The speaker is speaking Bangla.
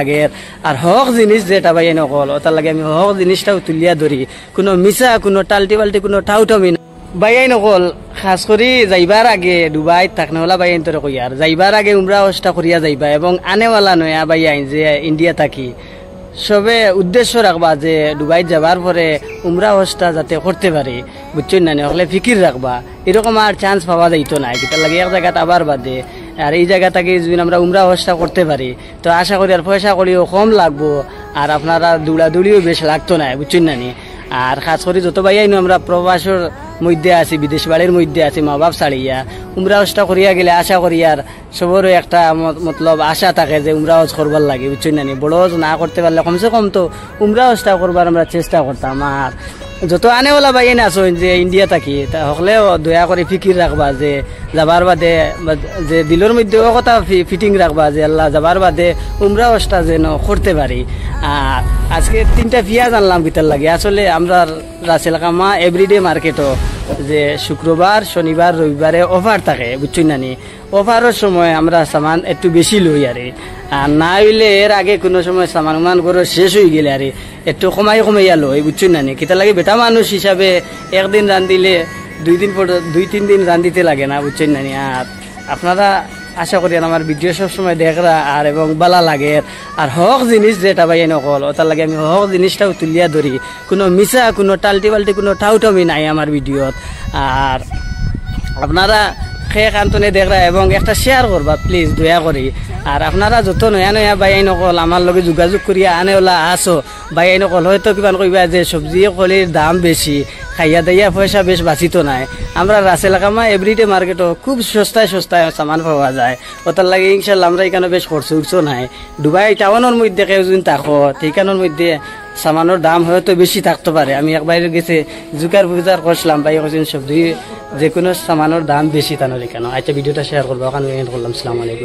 লাগে আর হক জিনিস যেটা ভাই নকল ওটার লাগে আমি হক জিনিসটাও তুলিয়া ধরি কোনো মিছা কোনো টাল্টি বাল্টি কোনো টাউটামি না বাইয়াই নকল খাস করি যাইবার আগে ডুবাই থাকনে হলা বাইয়াইন তোরে কই আর যাইবার আগে উমরা অবস্থা করিয়া যাইবা এবং আনেওয়ালা নয়া বাইয়াইন যে ইন্ডিয়া থাকি সবে উদ্দেশ্য রাখবা যে ডুবাই যাবার পরে উমরা অবস্থা যাতে করতে পারি বুঝছেন না হলে ফিকির রাখবা এরকম আর চান্স পাওয়া যাইতো না কিতার লাগে এক জায়গাত আবার বাদে আর এই জায়গা থেকে যদি আমরা উমরা অবস্থা করতে পারি তো আশা করি আর পয়সা করিও কম লাগবো আর আপনারা দৌড়াদৌড়িও বেশ লাগতো না বুঝছেন না আর খাস করে যত ভাইয়াই আমরা প্রবাসের মধ্যে আছি বিদেশ বাড়ির মধ্যে আছি মা বাপ ছাড়িয়া উমরা হজটা করিয়া গেলে আশা করি আর সবরও একটা মতলব আশা থাকে যে উমরা হজ করবার লাগে বুঝছেন না বড় হজ না করতে পারলে কমসে কম তো উমরা হজটা করবার আমরা চেষ্টা করতাম আর যত আনেওয়ালা বাইন আছো যে ইন্ডিয়া থাকি হলেও দয়া করে ফিকির রাখবা যে যাবার বাদে যে দিলের মধ্যে ও কথা ফিটিং রাখবা যে আল্লাহ যাবার বাদে উমরা হজটা যেন করতে পারি আর আজকে 3টা ফিয়া জানলাম ভিতর লাগে আসলে আমরা রাসেল কামা এভরিডে মার্কেটও যে শুক্রবার শনিবার রবিবারে অফার থাকে বুঝছেন না অফারের সময় আমরা সামান একটু বেশি লই আরে আর না হইলে এর আগে কোনো সময় সামান মান করে শেষ হয়ে গেলে আরে একটু কমাইয়া লই বুঝছেন না কিতা লাগে বেটা মানুষ হিসাবে একদিন রান্ধিলে 2-3 দিন রান্ধিতে লাগে না বুঝছেন না আর আপনারা আশা করি আমার ভিডিও সবসময় দেখরা আর এবং বালা লাগে আর হক জিনিস যেটা ভাই নকল ওটার লাগে আমি হক জিনিসটাও তুলিয়া ধরি কোনো মিছা কোনো টাল্টি বাল্টি কোনো টাউটামি নাই আমার ভিডিওত আর আপনারা খেয়ে কান্তনে দেখরা এবং একটা শেয়ার করবা প্লিজ দয়া করি আর আপনারা যত নয়া নয়া বাইয়াই নকল আমার লগে যোগাযোগ করিয়া আনেওলা আসো বাইয়াই নকল হয়তো কিমান কইবা যে সবজি কলির দাম বেশি খাইয়া দাইয়া পয়সা বেশ বাঁচিত নাই আমরা রাসেল কামা এভরিডে মার্কেটও খুব সস্তায় সামান পাওয়া যায় ওটার লাগে ইনশাল্লাহ আমরা এখানে বেশ খরচ উঠছো নাই দুবাই টাউনের মধ্যে কেউ যদি থাকো সেইখানের মধ্যে সামানোর দাম হয়তো বেশি থাকতে পারে আমি একবার গেছে জুকার বুজার করছিলাম ভাই সবজি যে কোনো সামানোর দাম বেশি তানোর কেন আচ্ছা ভিডিওটা শেয়ার করবো ওখানে করলাম আসসালামু আলাইকুম।